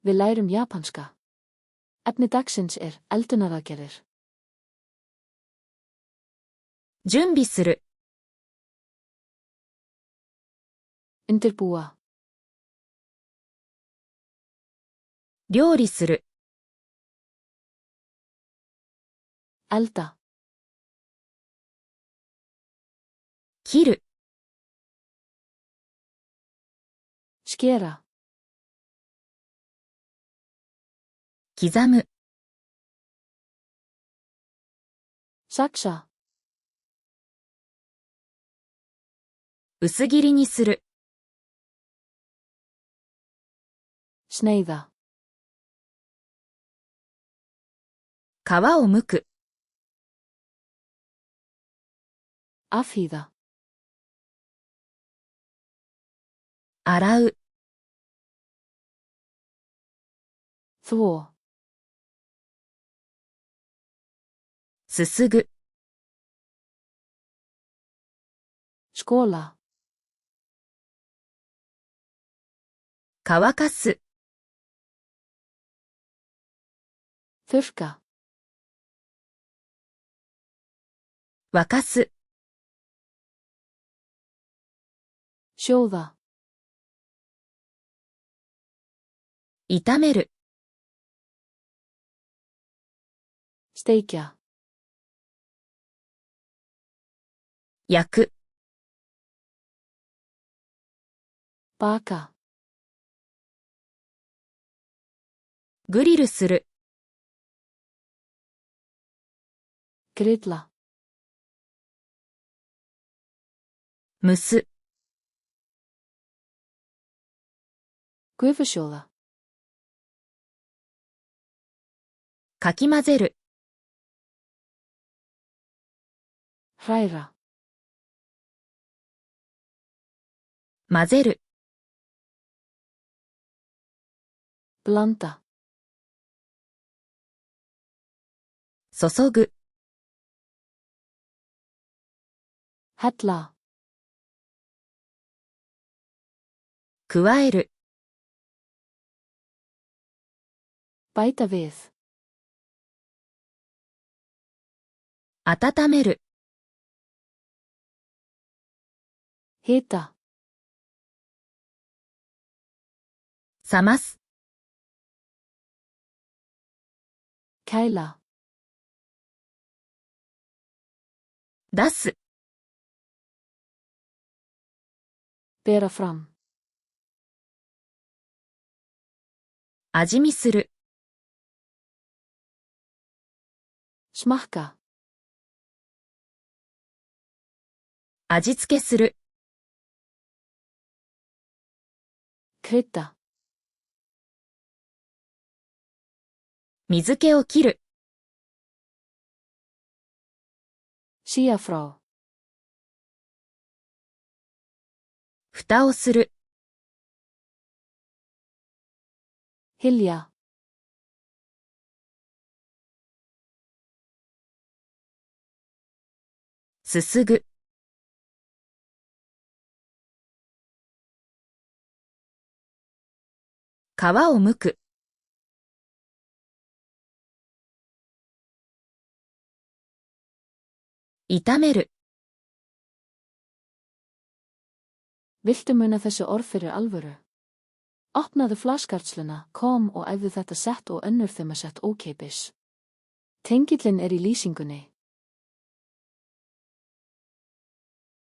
Við lærum japanska. Efni dagsins eldunaraðgerðir. 準備する。Undirbúa. 料理する。Elda. 切る。Skera. 刻む。Saksa. 薄切りにする。Sneiða. 皮を剥く。Afhýða. 洗う。Þvo. すすぐ。Skóla. 乾かす。Þurrka. 沸かす。Sjóða. 炒める。Steikja. 焼く。Baka. グリルする。Grilla. 蒸す。Gufusjóða. かき混ぜる。Hræra. 混ぜる。Blanda. 注ぐ。Hella. 加える。Bæta við. 温める。Hita. 冷ます。Kæla. 出す。Bera fram. 味見する。Smakka. 味付けする。Krydda. 水気を切る。Sía frá. 蓋をする。Hylja. すすぐ。皮を剥く。炒める。Viltu muna þessu orð fyrir alvöru? Opnaðu flashkartsluna, kom og æfðu þetta sett og önnur þeim að sett ókeypis. Tengillinn í lýsingunni.